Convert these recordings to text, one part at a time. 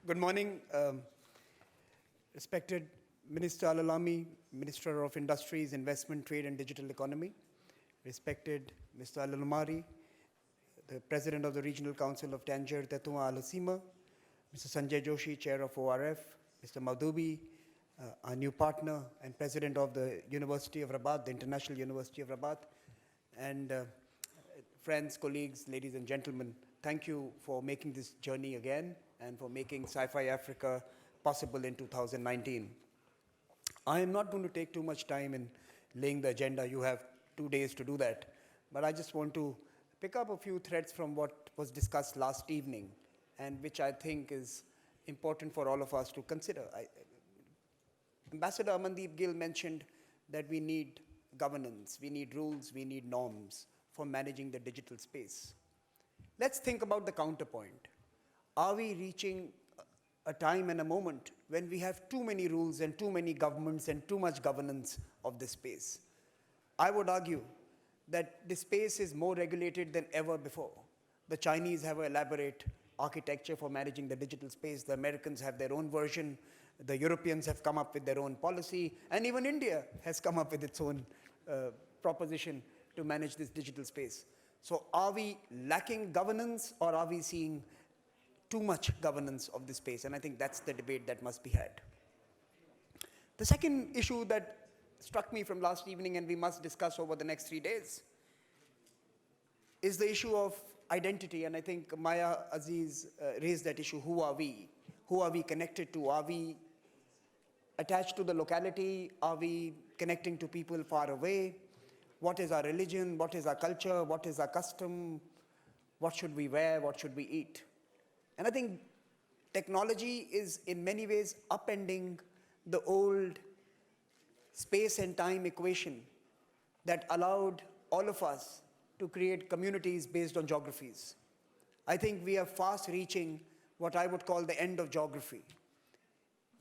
Good morning, respected Minister Al-Alami, Minister of Industries, Investment, Trade and Digital Economy, respected Mr. Al-Almari, the President of the Regional Council of Tangier Tetua Al-Asima, Mr. Sanjay Joshi, Chair of ORF, Mr. Madhubi, our new partner and President of the University of Rabat, the International University of Rabat, and friends, colleagues, ladies and gentlemen, thank you for making this journey again and for making Sci-Fi Africa possible in 2019. I am not going to take too much time in laying the agenda. You have 2 days to do that. But I just want to pick up a few threads from what was discussed last evening and which I think is important for all of us to consider. Ambassador Amandeep Gill mentioned that we need governance, we need rules, we need norms for managing the digital space. Let's think about the counterpoint. Are we reaching a time and a moment when we have too many rules and too many governments and too much governance of this space? I would argue that this space is more regulated than ever before. The Chinese have an elaborate architecture for managing the digital space. The Americans have their own version. The Europeans have come up with their own policy. And even India has come up with its own proposition to manage this digital space. So are we lacking governance or are we seeing too much governance of this space? And I think that's the debate that must be had. The second issue that struck me from last evening and we must discuss over the next 3 days is the issue of identity. And I think Maya Aziz raised that issue. Who are we? Who are we connected to? Are we attached to the locality? Are we connecting to people far away? What is our religion? What is our culture? What is our custom? What should we wear? What should we eat? And I think technology is in many ways upending the old space and time equation that allowed all of us to create communities based on geographies. I think we are fast reaching what I would call the end of geography.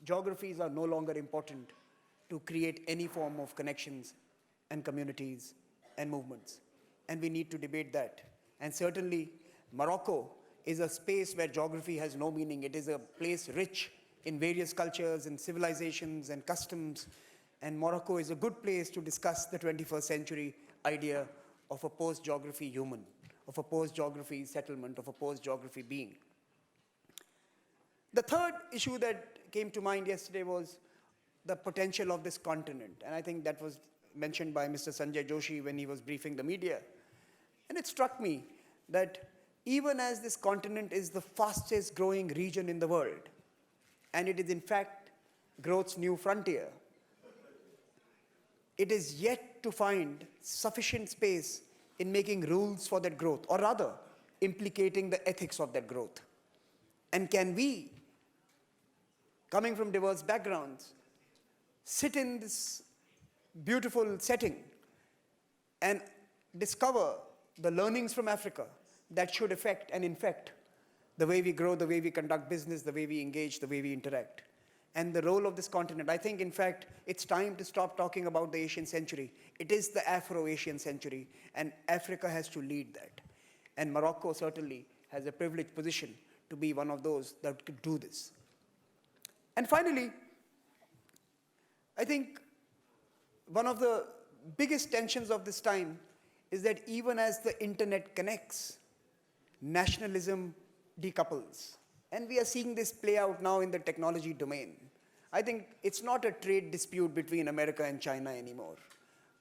Geographies are no longer important to create any form of connections and communities and movements. And we need to debate that. And certainly, Morocco is a space where geography has no meaning. It is a place rich in various cultures and civilizations and customs. And Morocco is a good place to discuss the 21st century idea of a post-geography human, of a post-geography settlement, of a post-geography being. The third issue that came to mind yesterday was the potential of this continent. And I think that was mentioned by Mr. Sanjay Joshi when he was briefing the media. And it struck me that even as this continent is the fastest growing region in the world, and it is in fact growth's new frontier, it is yet to find sufficient space in making rules for that growth, or rather, implicating the ethics of that growth. And can we, coming from diverse backgrounds, sit in this beautiful setting and discover the learnings from Africa that should affect and infect the way we grow, the way we conduct business, the way we engage, the way we interact. And the role of this continent. I think, in fact, it's time to stop talking about the Asian century. It is the Afro-Asian century, and Africa has to lead that. And Morocco certainly has a privileged position to be one of those that could do this. And finally, I think one of the biggest tensions of this time is that even as the internet connects, nationalism decouples. And we are seeing this play out now in the technology domain. I think it's not a trade dispute between America and China anymore.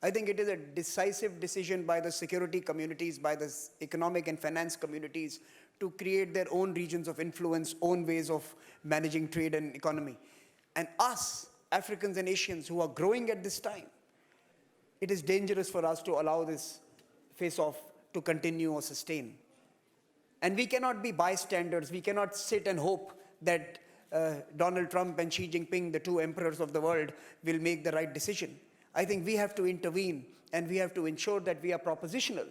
I think it is a decisive decision by the security communities, by the economic and finance communities to create their own regions of influence, own ways of managing trade and economy. And us, Africans and Asians who are growing at this time, it is dangerous for us to allow this face-off to continue or sustain. And we cannot be bystanders. We cannot sit and hope that Donald Trump and Xi Jinping, the two emperors of the world, will make the right decision. I think we have to intervene and we have to ensure that we are propositional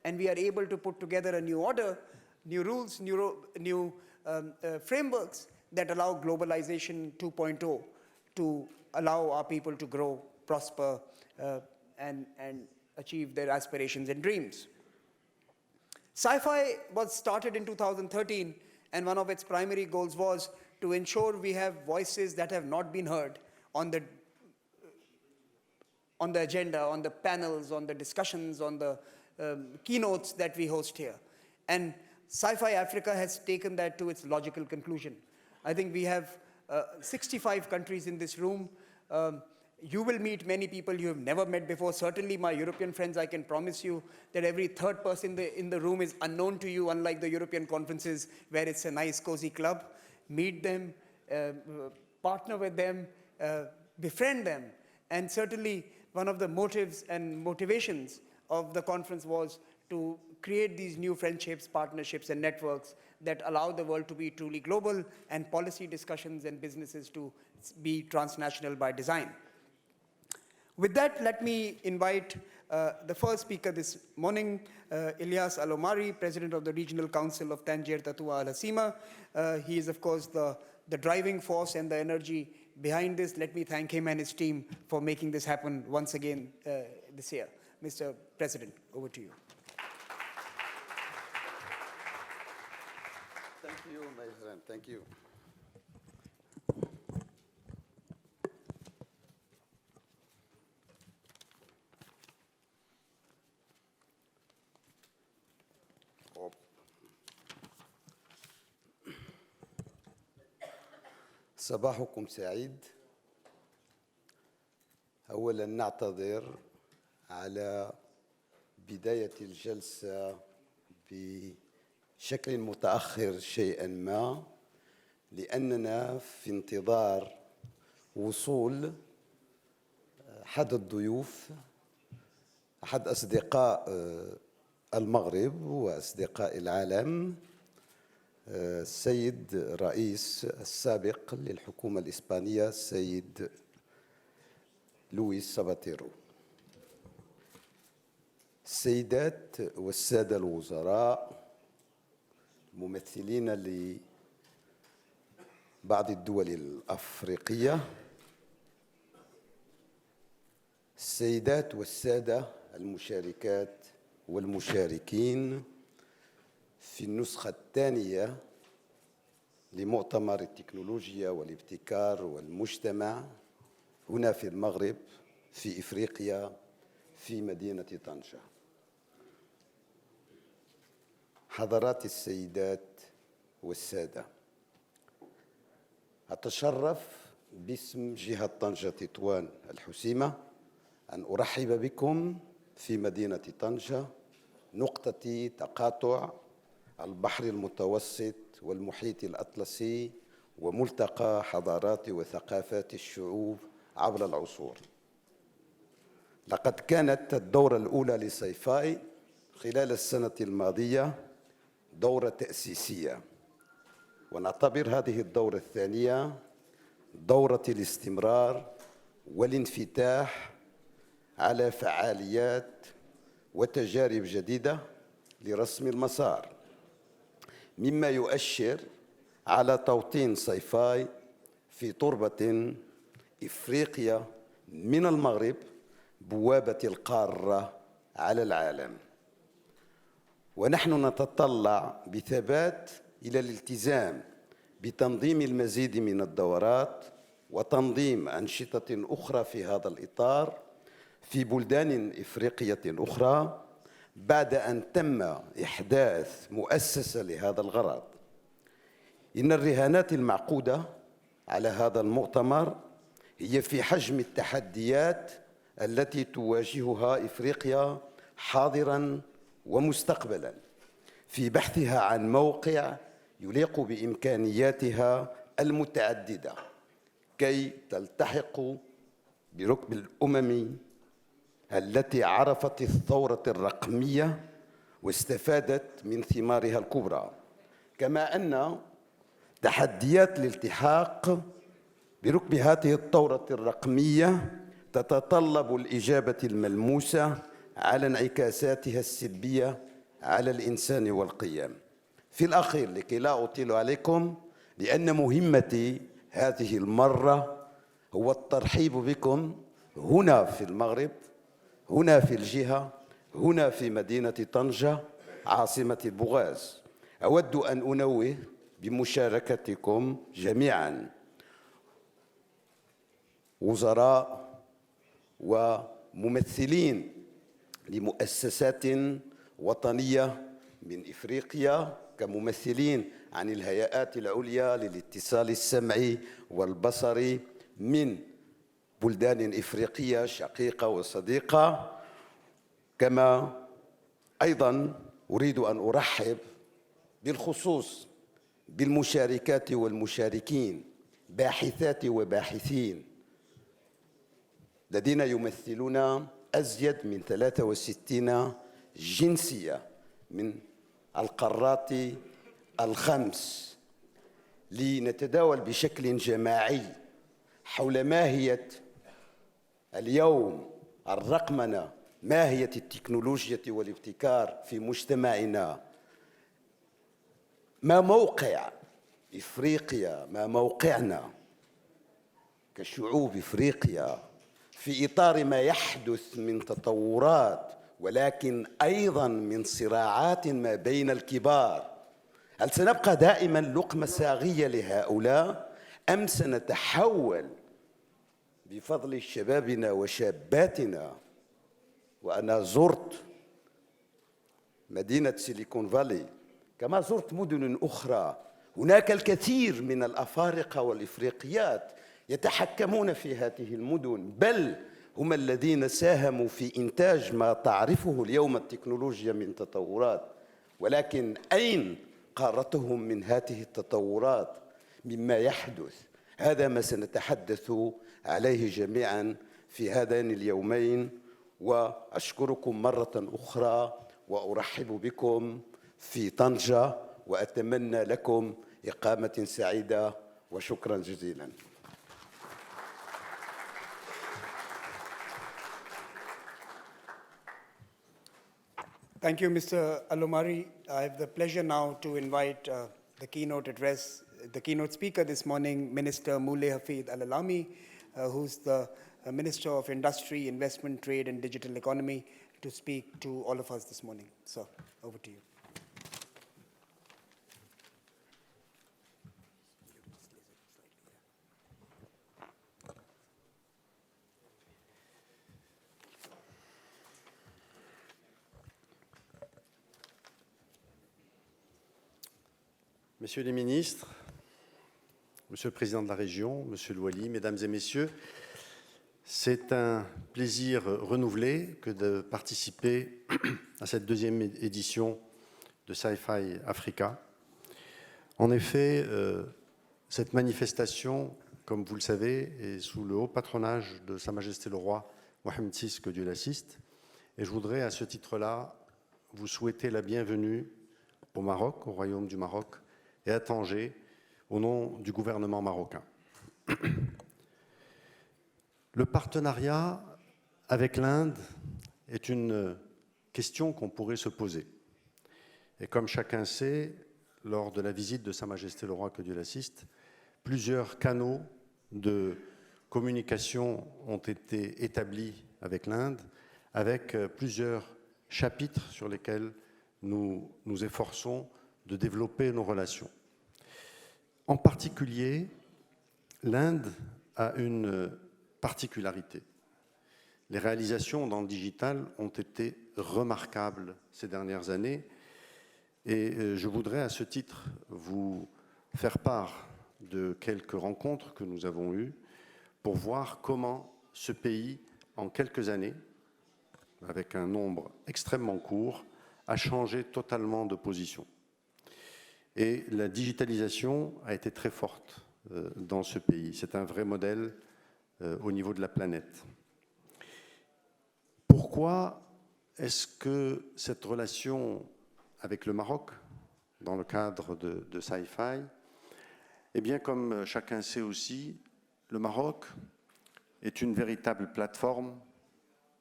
and we are able to put together a new order, new rules, new frameworks that allow globalization 2.0 to allow our people to grow, prosper, and achieve their aspirations and dreams. Sci-Fi was started in 2013, and one of its primary goals was to ensure we have voices that have not been heard on the agenda, on the panels, on the discussions, on the keynotes that we host here. And Sci-Fi Africa has taken that to its logical conclusion. I think we have 65 countries in this room. You will meet many people you have never met before. Certainly my European friends, I can promise you that every third person in the room is unknown to you, unlike the European conferences where it's a nice, cozy club. Meet them, partner with them, befriend them. And certainly one of the motives and motivations of the conference was to create these new friendships, partnerships, and networks that allow the world to be truly global and policy discussions and businesses to be transnational by design. With that, let me invite the first speaker this morning, Ilyas Al-Omari, President of the Regional Council of Tangier Tatua Al Hasima. He is, of course, the driving force and the energy behind this. Let me thank him and his team for making this happen once again this year. Mr. President, over to you. Thank you, my friend. Thank you. صباحكم سعيد. أولاً نعتذر على بداية الجلسة بشكل متأخر شيئاً ما، لأننا في انتظار وصول أحد الضيوف، أحد أصدقاء المغرب وأصدقاء العالم، السيد رئيس السابق للحكومة الإسبانية السيد لويس ساباتيرو. السيدات والسادة الوزراء، ممثلين لبعض الدول الأفريقية، السيدات والسادة المشاركات والمشاركين في النسخة الثانية لمؤتمر التكنولوجيا والابتكار والمجتمع هنا في المغرب في إفريقيا في مدينة طنجة. حضرات السيدات والسادة، أتشرف باسم جهة طنجة تطوان الحسيمة أن أرحب بكم في مدينة طنجة، نقطة تقاطع البحر المتوسط والمحيط الأطلسي وملتقى حضارات وثقافات الشعوب عبر العصور. لقد كانت الدورة الأولى لساي-فاي خلال السنة الماضية دورة تأسيسية، ونعتبر هذه الدورة الثانية دورة الاستمرار والانفتاح على فعاليات وتجارب جديدة لرسم المسار، مما يؤشر على توطين ساي-فاي في تربة إفريقيا من المغرب، بوابة القارة على العالم. ونحن نتطلع بثبات إلى الالتزام بتنظيم المزيد من الدورات وتنظيم أنشطة أخرى في هذا الإطار في بلدان إفريقية أخرى، بعد أن تم إحداث مؤسسة لهذا الغرض. إن الرهانات المعقودة على هذا المؤتمر هي في حجم التحديات التي تواجهها إفريقيا حاضراً ومستقبلاً في بحثها عن موقع يليق بإمكانياتها المتعددة كي تلتحق بركب الأمم التي عرفت الثورة الرقمية واستفادت من ثمارها الكبرى، كما أن تحديات الالتحاق بركب هذه الثورة الرقمية تتطلب الإجابة الملموسة على انعكاساتها السلبية على الإنسان والقيم. في الأخير، لكي لا أطيل عليكم، لأن مهمتي هذه المرة هو الترحيب بكم هنا في المغرب، هنا في الجهة، هنا في مدينة طنجة عاصمة البوغاز. أود أن أنوه بمشاركتكم جميعا وزراء وممثلين لمؤسسات وطنية من إفريقيا كممثلين عن الهيئات العليا للاتصال السمعي والبصري من بلدان إفريقية شقيقة وصديقة. كما أيضا أريد أن أرحب بالخصوص بالمشاركات والمشاركين باحثات وباحثين الذين يمثلون أزيد من 63 جنسية من القارات الخمس لنتداول بشكل جماعي حول ماهية اليوم الرقمنة، ماهية التكنولوجيا والابتكار في مجتمعنا، ما موقع إفريقيا، ما موقعنا كشعوب إفريقيا في إطار ما يحدث من تطورات ولكن أيضا من صراعات ما بين الكبار. هل سنبقى دائما لقمة صاغية لهؤلاء أم سنتحول بفضل شبابنا وشاباتنا؟ وأنا زرت مدينة سيليكون فالي كما زرت مدن أخرى، هناك الكثير من الأفارقة والإفريقيات يتحكمون في هذه المدن، بل هم الذين ساهموا في إنتاج ما تعرفه اليوم التكنولوجيا من تطورات. ولكن أين قارتهم من هذه التطورات مما يحدث؟ هذا ما سنتحدث عليه جميعا في هذين اليومين. وأشكركم مرة أخرى وأرحب بكم في طنجة وأتمنى لكم إقامة سعيدة وشكرا جزيلا. Thank you, Mr. Alomari. I have the pleasure now to invite the keynote address, the keynote speaker this morning, Minister Moulay Hafid Al-Alami, who's the Minister of Industry, Investment, Trade and Digital Economy, to speak to all of us this morning. Sir, over to you. Messieurs les ministres, Monsieur le Président de la Région, Monsieur le Wali, Mesdames et Messieurs, c'est un plaisir renouvelé que de participer à cette deuxième édition de Sci-Fi Africa. En effet, cette manifestation, comme vous le savez, est sous le haut patronage de Sa Majesté le Roi Mohammed VI, que Dieu l'assiste. Et je voudrais à ce titre-là vous souhaiter la bienvenue au Maroc, au Royaume du Maroc, et à Tanger, au nom du gouvernement marocain. Le partenariat avec l'Inde est une question qu'on pourrait se poser. Et comme chacun sait, lors de la visite de Sa Majesté le Roi, que Dieu l'assiste, plusieurs canaux de communication ont été établis avec l'Inde, avec plusieurs chapitres sur lesquels nous nous efforçons de développer nos relations. En particulier, l'Inde a une particularité. Les réalisations dans le digital ont été remarquables ces dernières années et je voudrais à ce titre vous faire part de quelques rencontres que nous avons eues pour voir comment ce pays, en quelques années, avec un nombre extrêmement court, a changé totalement de position. Et la digitalisation a été très forte dans ce pays. C'est un vrai modèle au niveau de la planète. Pourquoi est-ce que cette relation avec le Maroc, dans le cadre de Sci-Fi, eh bien, comme chacun sait aussi, le Maroc est une véritable plateforme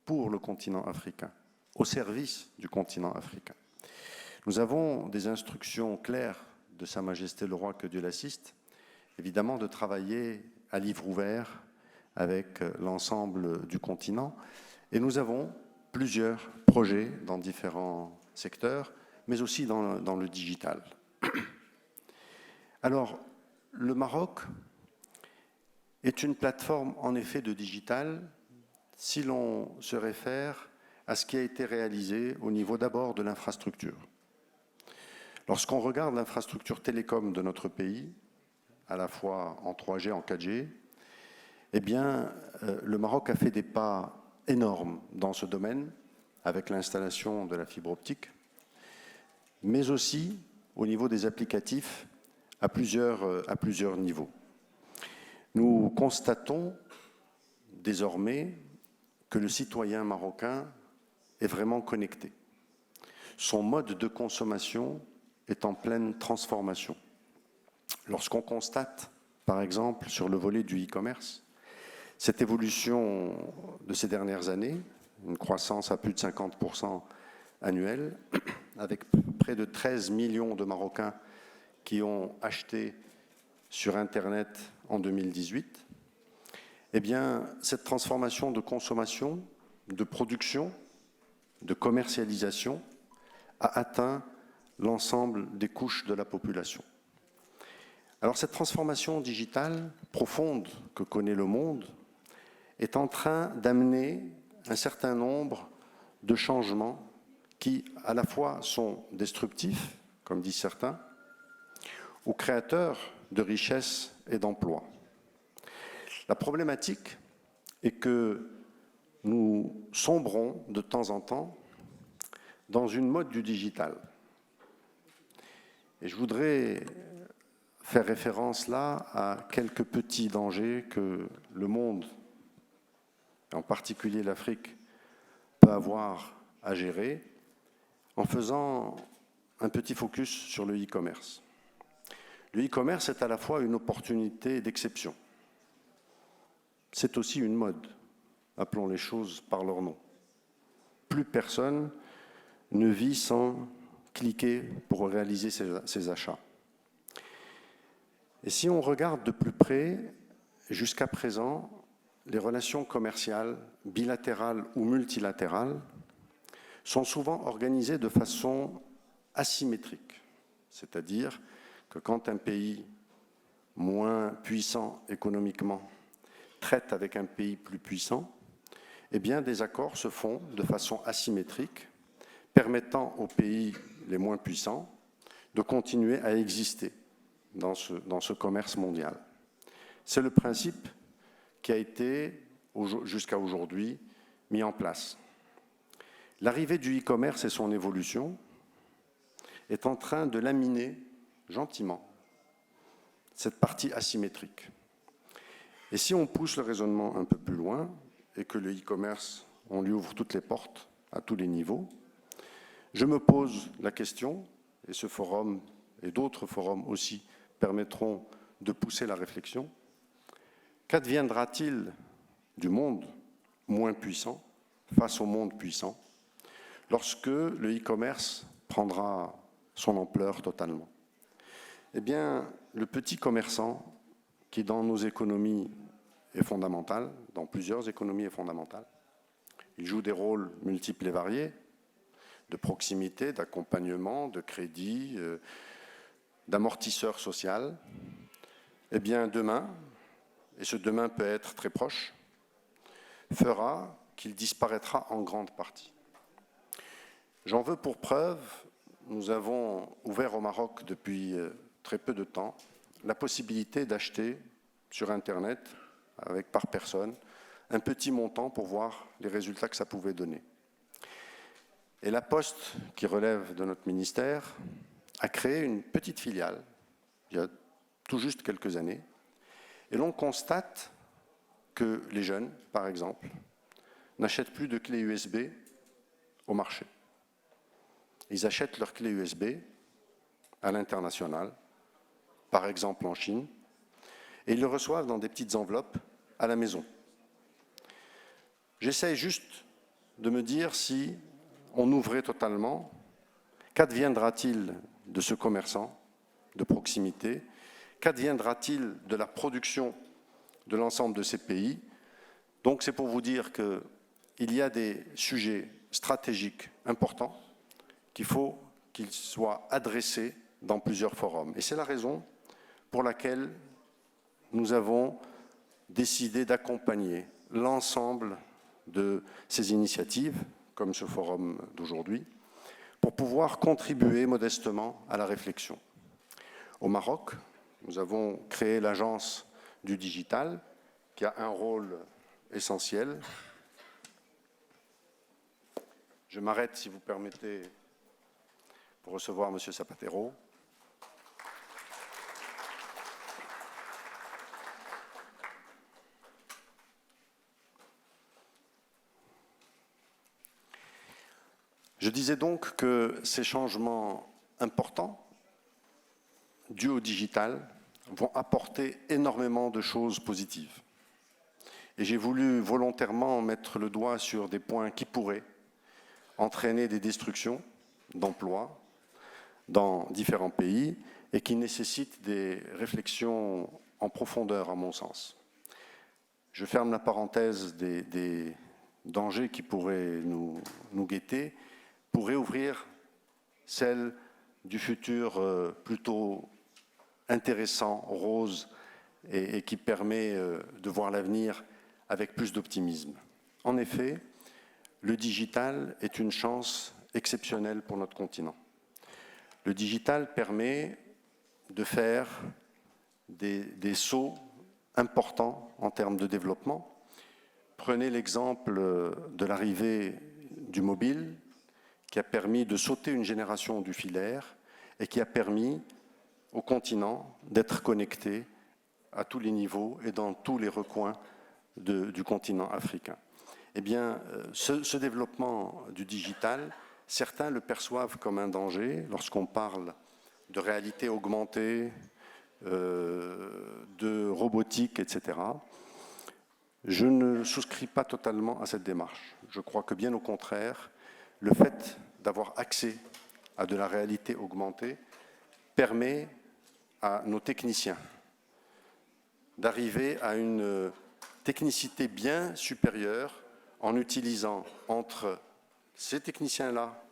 pour le continent africain, au service du continent africain. Nous avons des instructions claires de Sa Majesté le Roi, que Dieu l'assiste, évidemment de travailler à livre ouvert avec l'ensemble du continent. Et nous avons plusieurs projets dans différents secteurs, mais aussi dans le digital. Alors, le Maroc est une plateforme en effet de digital si l'on se réfère à ce qui a été réalisé au niveau d'abord de l'infrastructure. Lorsqu'on regarde l'infrastructure télécom de notre pays, à la fois en 3G, en 4G, eh bien, le Maroc a fait des pas énormes dans ce domaine avec l'installation de la fibre optique, mais aussi au niveau des applicatifs à plusieurs niveaux. Nous constatons désormais que le citoyen marocain est vraiment connecté. Son mode de consommation est en pleine transformation. Lorsqu'on constate, par exemple, sur le volet du e-commerce, cette évolution de ces dernières années, une croissance à plus de 50% annuelle, avec près de 13 millions de Marocains qui ont acheté sur Internet en 2018, eh bien, cette transformation de consommation, de production, de commercialisation a atteint l'ensemble des couches de la population. Alors cette transformation digitale profonde que connaît le monde est en train d'amener un certain nombre de changements qui, à la fois, sont destructifs, comme disent certains, ou créateurs de richesses et d'emplois. La problématique est que nous sombrons de temps en temps dans une mode du digital. Et je voudrais faire référence là à quelques petits dangers que le monde, en particulier l'Afrique, peut avoir à gérer en faisant un petit focus sur le e-commerce. Le e-commerce est à la fois une opportunité d'exception. C'est aussi une mode. Appelons les choses par leur nom. Plus personne ne vit sans cliquer pour réaliser ses achats. Et si on regarde de plus près, jusqu'à présent, les relations commerciales, bilatérales ou multilatérales, sont souvent organisées de façon asymétrique. C'est-à-dire que quand un pays moins puissant économiquement traite avec un pays plus puissant, eh bien des accords se font de façon asymétrique, permettant aux pays les moins puissants de continuer à exister dans ce commerce mondial. C'est le principe qui a été, jusqu'à aujourd'hui, mis en place. L'arrivée du e-commerce et son évolution est en train de laminer gentiment cette partie asymétrique. Et si on pousse le raisonnement un peu plus loin et que le e-commerce, on lui ouvre toutes les portes à tous les niveaux, je me pose la question, et ce forum et d'autres forums aussi permettront de pousser la réflexion, qu'adviendra-t-il du monde moins puissant face au monde puissant lorsque le e-commerce prendra son ampleur totalement? Eh bien, le petit commerçant, qui dans nos économies est fondamental, dans plusieurs économies est fondamental, il joue des rôles multiples et variés, de proximité, d'accompagnement, de crédit, d'amortisseur social. Eh bien, demain, et ce demain peut être très proche, fera qu'il disparaîtra en grande partie. J'en veux pour preuve, nous avons ouvert au Maroc depuis très peu de temps la possibilité d'acheter sur Internet, par personne, un petit montant pour voir les résultats que ça pouvait donner. Et la Poste, qui relève de notre ministère, a créé une petite filiale, il y a tout juste quelques années, et l'on constate que les jeunes, par exemple, n'achètent plus de clés USB au marché. Ils achètent leurs clés USB à l'international, par exemple en Chine, et ils le reçoivent dans des petites enveloppes à la maison. J'essaie juste de me dire si on ouvrait totalement, qu'adviendra-t-il de ce commerçant de proximité? Qu'adviendra-t-il de la production de l'ensemble de ces pays? Donc c'est pour vous dire qu'il y a des sujets stratégiques importants qu'il faut qu'ils soient adressés dans plusieurs forums. Et c'est la raison pour laquelle nous avons décidé d'accompagner l'ensemble de ces initiatives, comme ce forum d'aujourd'hui, pour pouvoir contribuer modestement à la réflexion. Au Maroc, nous avons créé l'Agence du digital, qui a un rôle essentiel. Je m'arrête, si vous permettez, pour recevoir M. Zapatero. Je disais donc que ces changements importants dus au digital vont apporter énormément de choses positives. Et j'ai voulu volontairement mettre le doigt sur des points qui pourraient entraîner des destructions d'emplois dans différents pays et qui nécessitent des réflexions en profondeur, à mon sens. Je ferme la parenthèse des dangers qui pourraient nous guetter pour réouvrir celle du futur plutôt intéressant, rose, et qui permet de voir l'avenir avec plus d'optimisme. En effet, le digital est une chance exceptionnelle pour notre continent. Le digital permet de faire des sauts importants en termes de développement. Prenez l'exemple de l'arrivée du mobile, qui a permis de sauter une génération du filaire et qui a permis au continent d'être connecté à tous les niveaux et dans tous les recoins du continent africain. Eh bien, ce développement du digital, certains le perçoivent comme un danger lorsqu'on parle de réalité augmentée, de robotique, etc. Je ne souscris pas totalement à cette démarche. Je crois que bien au contraire, le fait d'avoir accès à de la réalité augmentée permet à nos techniciens d'arriver à une technicité bien supérieure en utilisant entre ces techniciens-là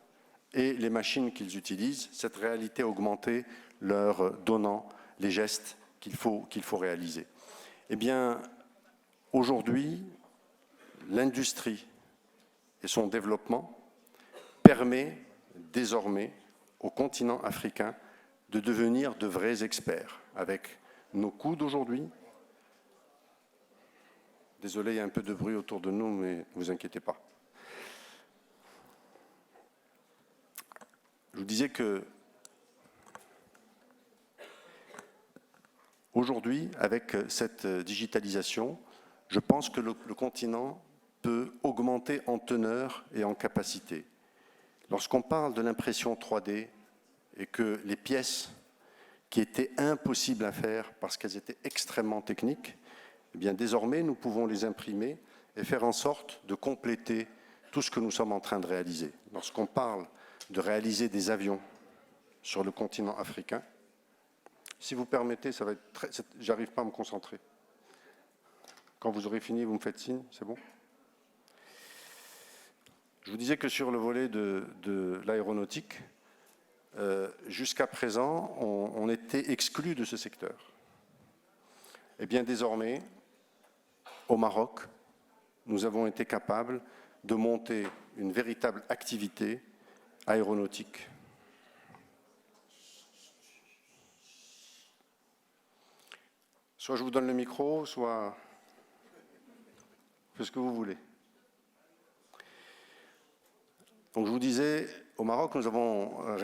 et les machines qu'ils utilisent, cette réalité augmentée leur donnant les gestes qu'il faut réaliser. Eh bien, aujourd'hui, l'industrie et son développement permet désormais au continent africain de devenir de vrais experts avec nos coûts d'aujourd'hui. Désolé, il y a un peu de bruit autour de nous, mais ne vous inquiétez pas. Je vous disais que aujourd'hui, avec cette digitalisation, je pense que le continent peut augmenter en teneur et en capacité. Lorsqu'on parle de l'impression 3D et que les pièces qui étaient impossibles à faire parce qu'elles étaient extrêmement techniques, eh bien désormais nous pouvons les imprimer et faire en sorte de compléter tout ce que nous sommes en train de réaliser. Lorsqu'on parle de réaliser des avions sur le continent africain, si vous permettez, ça va être très... J'arrive pas à me concentrer. Quand vous aurez fini, vous me faites signe, c'est bon ? Je vous disais que sur le volet de l'aéronautique, jusqu'à présent, on était exclus de ce secteur. Eh bien, désormais, au Maroc, nous avons été capables de monter une véritable activité aéronautique. Soit je vous donne le micro, soit faites ce que vous voulez. Donc je vous disais, au Maroc, nous avons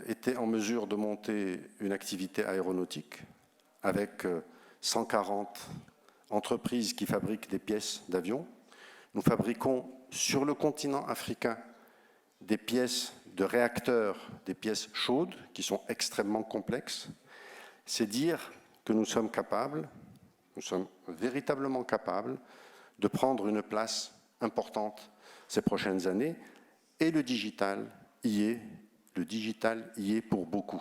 été en mesure de monter une activité aéronautique avec 140 entreprises qui fabriquent des pièces d'avions. Nous fabriquons sur le continent africain des pièces de réacteurs, des pièces chaudes qui sont extrêmement complexes. C'est dire que nous sommes capables, nous sommes véritablement capables de prendre une place importante ces prochaines années. Et le digital y est pour beaucoup.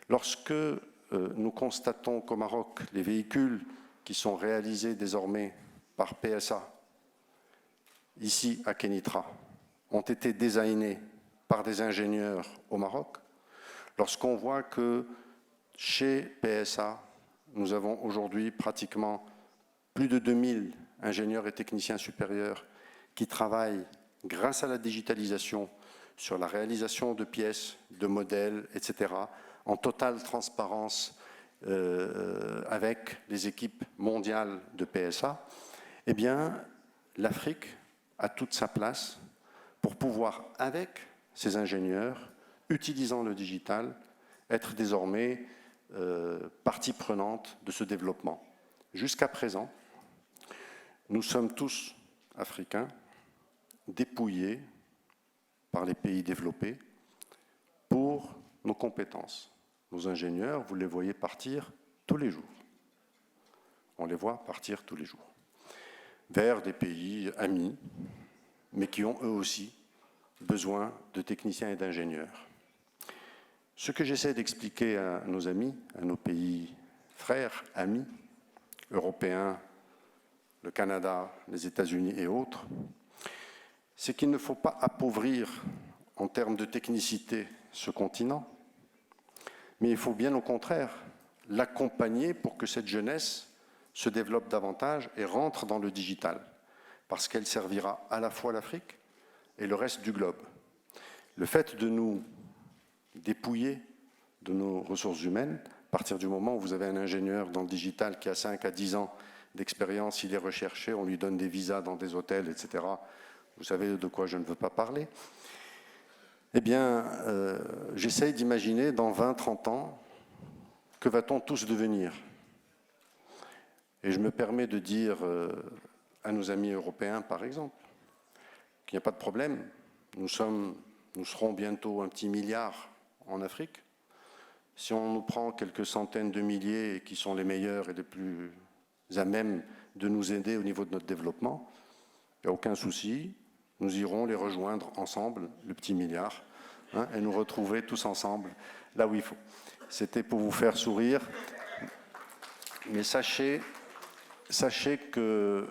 Lorsque nous constatons qu'au Maroc, les véhicules qui sont réalisés désormais par PSA, ici à Kenitra, ont été designés par des ingénieurs au Maroc, lorsqu'on voit que Chez PSA, nous avons aujourd'hui pratiquement plus de 2000 ingénieurs et techniciens supérieurs qui travaillent grâce à la digitalisation sur la réalisation de pièces, de modèles, etc., en totale transparence avec les équipes mondiales de PSA. Eh bien, l'Afrique a toute sa place pour pouvoir, avec ces ingénieurs, utilisant le digital, être désormais partie prenante de ce développement. Jusqu'à présent, nous sommes tous africains, dépouillés par les pays développés pour nos compétences. Nos ingénieurs, vous les voyez partir tous les jours. On les voit partir tous les jours vers des pays amis, mais qui ont eux aussi besoin de techniciens et d'ingénieurs. Ce que j'essaie d'expliquer à nos amis, à nos pays frères, amis, européens, le Canada, les États-Unis et autres, c'est qu'il ne faut pas appauvrir en termes de technicité ce continent, mais il faut bien au contraire l'accompagner pour que cette jeunesse se développe davantage et rentre dans le digital, parce qu'elle servira à la fois l'Afrique et le reste du globe. Le fait de nous dépouiller de nos ressources humaines, à partir du moment où vous avez un ingénieur dans le digital qui a 5 à 10 ans d'expérience, il est recherché, on lui donne des visas dans des hôtels, etc. Vous savez de quoi je ne veux pas parler. Eh bien, j'essaye d'imaginer dans 20, 30 ans, que va-t-on tous devenir ? Et je me permets de dire à nos amis européens, par exemple, qu'il n'y a pas de problème. Nous serons bientôt un petit milliard en Afrique. Si on nous prend quelques centaines de milliers qui sont les meilleurs et les plus à même de nous aider au niveau de notre développement, il n'y a aucun souci. Nous irons les rejoindre ensemble, le petit milliard, hein, et nous retrouver tous ensemble là où il faut. C'était pour vous faire sourire. Mais sachez que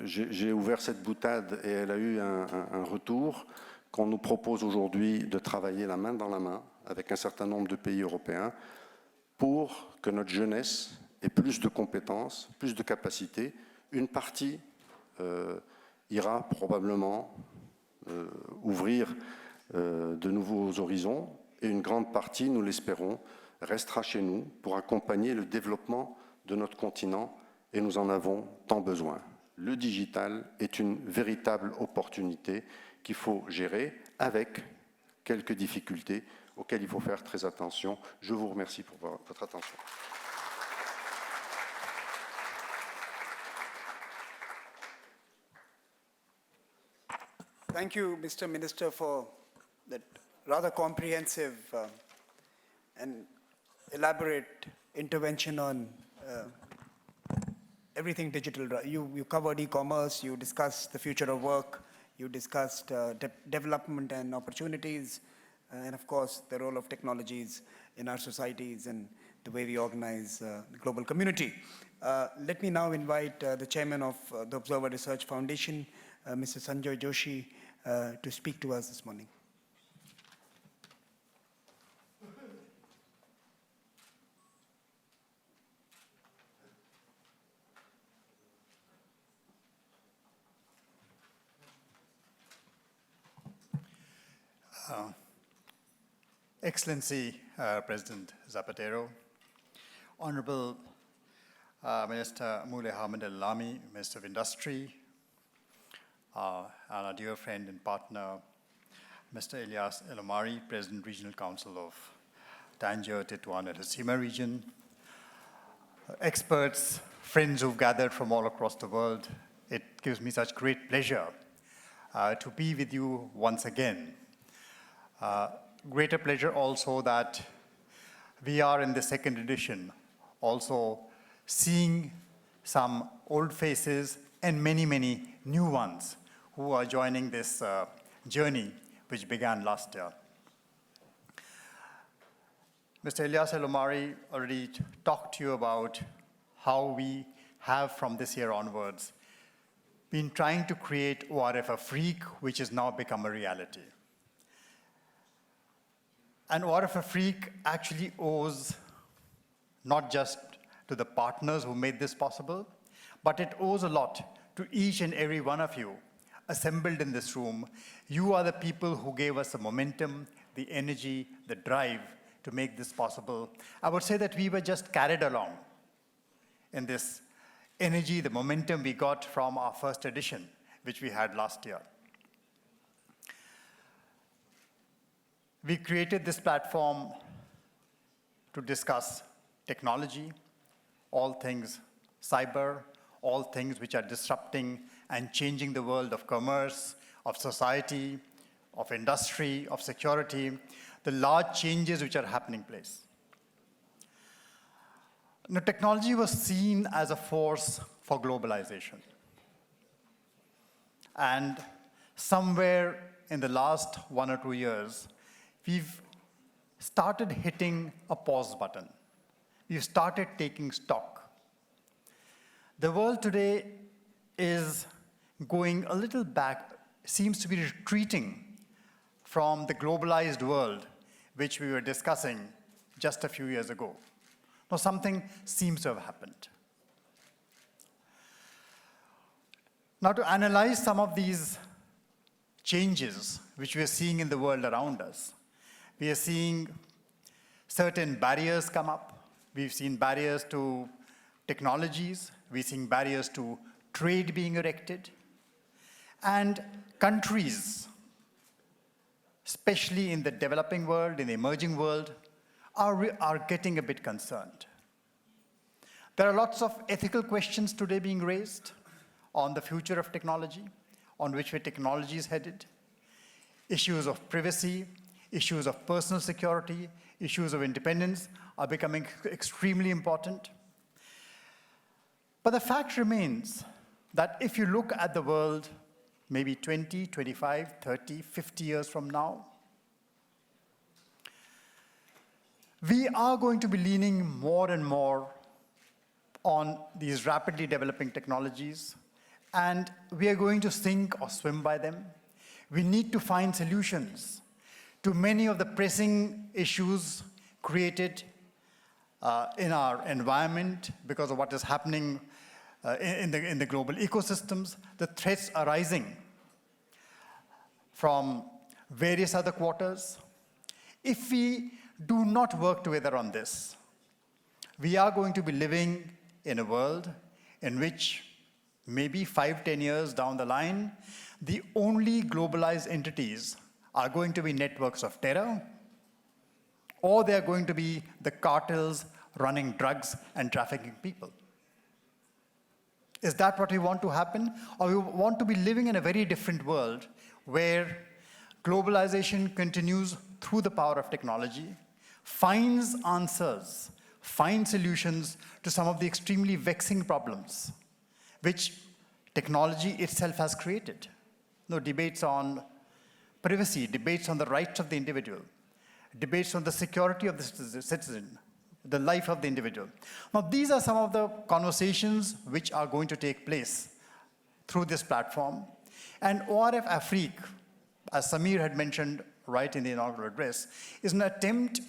j'ai ouvert cette boutade et elle a eu un retour, qu'on nous propose aujourd'hui de travailler la main dans la main avec un certain nombre de pays européens pour que notre jeunesse ait plus de compétences, plus de capacités. Une partie ira probablement ouvrir de nouveaux horizons et une grande partie, nous l'espérons, restera chez nous pour accompagner le développement de notre continent et nous en avons tant besoin. Le digital est une véritable opportunité qu'il faut gérer avec quelques difficultés auxquelles il faut faire très attention. Je vous remercie pour votre attention. Thank you, Mr. Minister, for that rather comprehensive and elaborate intervention on everything digital. You covered e-commerce, you discussed the future of work, you discussed development and opportunities, and of course, the role of technologies in our societies and the way we organize the global community. Let me now invite the chairman of the Observer Research Foundation, Mr. Sanjoy Joshi, to speak to us this morning. Excellency President Zapatero, Honorable Minister Moulay Ahmed Al-Lami, Minister of Industry, and our dear friend and partner, Mr. Ilyas El-Omari, President Regional Council of Tangier, Tetuan, and Hasima region, experts, friends who've gathered from all across the world. It gives me such great pleasure to be with you once again. Greater pleasure also that we are in the second edition, also seeing some old faces and many, many new ones who are joining this journey which began last year. Mr. Ilyas El-Omari already talked to you about how we have from this year onwards been trying to create ORF Afrique, which has now become a reality. And ORF Afrique actually owes not just to the partners who made this possible, but it owes a lot to each and every one of you assembled in this room. You are the people who gave us the momentum, the energy, the drive to make this possible. I would say that we were just carried along in this energy, the momentum we got from our first edition, which we had last year. We created this platform to discuss technology, all things cyber, all things which are disrupting and changing the world of commerce, of society, of industry, of security, the large changes which are happening place. Now, technology was seen as a force for globalization. And somewhere in the last 1 or 2 years, we've started hitting a pause button. We've started taking stock. The world today is going a little back, seems to be retreating from the globalized world, which we were discussing just a few years ago. Now, something seems to have happened. Now, to analyze some of these changes which we are seeing in the world around us, we are seeing certain barriers come up. We've seen barriers to technologies. We're seeing barriers to trade being erected. And countries, especially in the developing world, in the emerging world, are getting a bit concerned. There are lots of ethical questions today being raised on the future of technology, on which way technology is headed, issues of privacy, issues of personal security, issues of independence are becoming extremely important. But the fact remains that if you look at the world maybe 20, 25, 30, 50 years from now, we are going to be leaning more and more on these rapidly developing technologies, and we are going to sink or swim by them. We need to find solutions to many of the pressing issues created in our environment because of what is happening in the global ecosystems, the threats arising from various other quarters. If we do not work together on this, we are going to be living in a world in which maybe 5-10 years down the line, the only globalized entities are going to be networks of terror, or they're going to be the cartels running drugs and trafficking people. Is that what we want to happen? Or we want to be living in a very different world where globalization continues through the power of technology, finds answers, finds solutions to some of the extremely vexing problems which technology itself has created? No, debates on privacy, debates on the rights of the individual, debates on the security of the citizen, the life of the individual. Now, these are some of the conversations which are going to take place through this platform. And ORF Afrique, as Samir had mentioned right in the inaugural address, is an attempt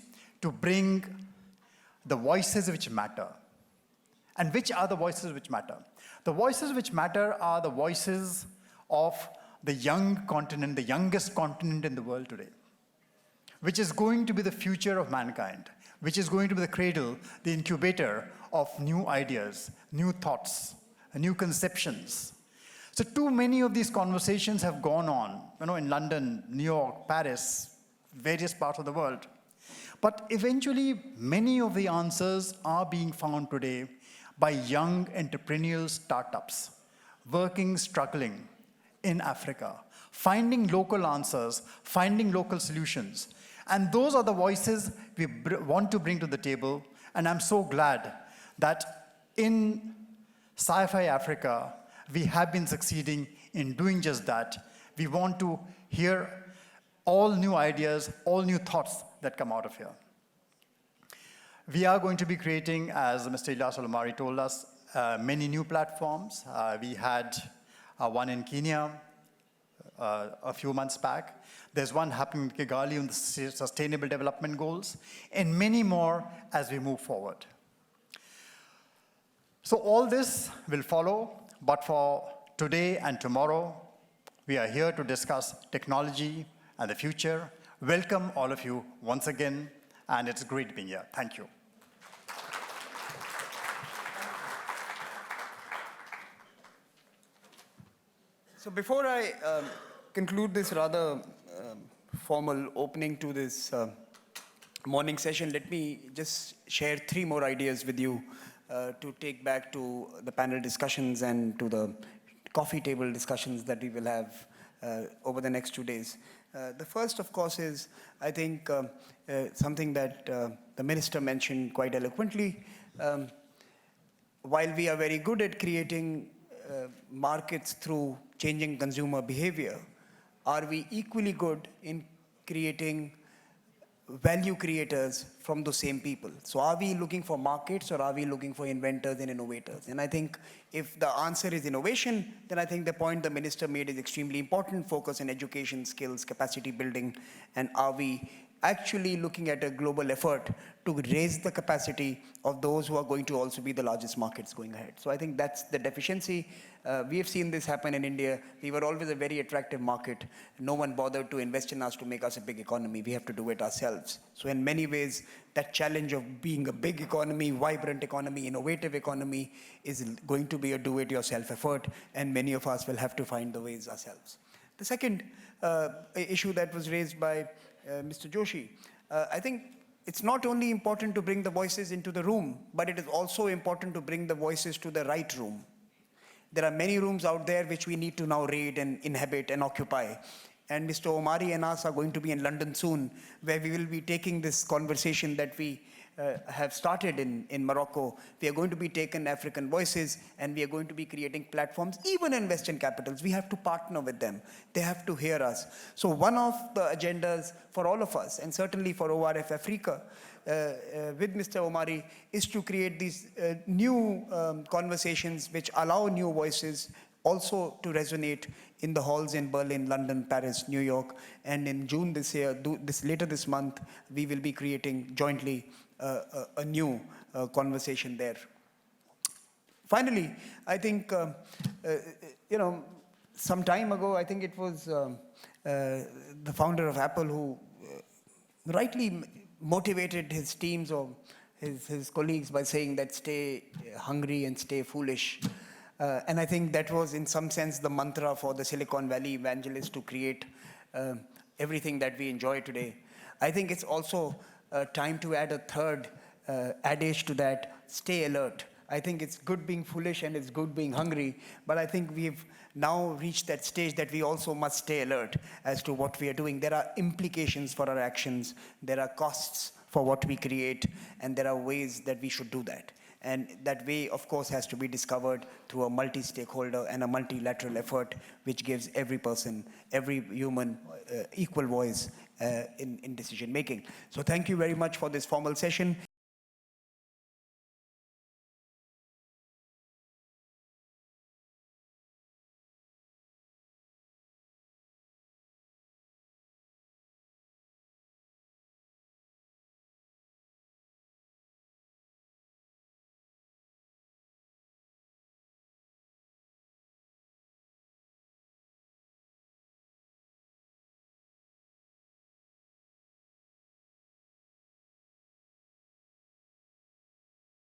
to bring the voices which matter. And which are the voices which matter? The voices which matter are the voices of the young continent, the youngest continent in the world today, which is going to be the future of mankind, which is going to be the cradle, the incubator of new ideas, new thoughts, new conceptions. So too many of these conversations have gone on, in London, New York, Paris, various parts of the world. But eventually, many of the answers are being found today by young entrepreneurial startups, working, struggling in Africa, finding local answers, finding local solutions. And those are the voices we want to bring to the table. And I'm so glad that in Sci-Fi Africa, we have been succeeding in doing just that. We want to hear all new ideas, all new thoughts that come out of here. We are going to be creating, as Mr. Ilyas Olomari told us, many new platforms. We had one in Kenya a few months back. There's one happening in Kigali on the Sustainable Development Goals, and many more as we move forward. So all this will follow, but for today and tomorrow, we are here to discuss technology and the future. Welcome all of you once again, and it's great being here. Thank you. So before I conclude this rather formal opening to this morning session, let me just share 3 more ideas with you to take back to the panel discussions and to the coffee table discussions that we will have over the next 2 days. The first, of course, is, I think, something that the minister mentioned quite eloquently. While we are very good at creating markets through changing consumer behavior, are we equally good in creating value creators from those same people? So are we looking for markets, or are we looking for inventors and innovators? And I think if the answer is innovation, then I think the point the minister made is extremely important: focus on education, skills, capacity building. And are we actually looking at a global effort to raise the capacity of those who are going to also be the largest markets going ahead? So I think that's the deficiency. We have seen this happen in India. We were always a very attractive market. No one bothered to invest in us to make us a big economy. We have to do it ourselves. So in many ways, that challenge of being a big economy, vibrant economy, innovative economy is going to be a do-it-yourself effort, and many of us will have to find the ways ourselves. The second issue that was raised by Mr. Joshi, I think it's not only important to bring the voices into the room, but it is also important to bring the voices to the right room. There are many rooms out there which we need to now raid and inhabit and occupy. And Mr. Omari and us are going to be in London soon, where we will be taking this conversation that we have started in Morocco. We are going to be taking African voices, and we are going to be creating platforms, even in Western capitals. We have to partner with them. They have to hear us. So one of the agendas for all of us, and certainly for ORF Africa, with Mr. Omari, is to create these new conversations which allow new voices also to resonate in the halls in Berlin, London, Paris, New York. And in June this year, later this month, we will be creating jointly a new conversation there. Finally, I think, some time ago, I think it was the founder of Apple who rightly motivated his teams or his colleagues by saying that stay hungry and stay foolish. And I think that was, in some sense, the mantra for the Silicon Valley evangelists to create everything that we enjoy today. I think it's also time to add a third adage to that: stay alert. I think it's good being foolish and it's good being hungry, but I think we've now reached that stage that we also must stay alert as to what we are doing. There are implications for our actions, there are costs for what we create, and there are ways that we should do that. And that way, of course, has to be discovered through a multi-stakeholder and a multilateral effort, which gives every person, every human, equal voice in decision-making. So thank you very much for this formal session.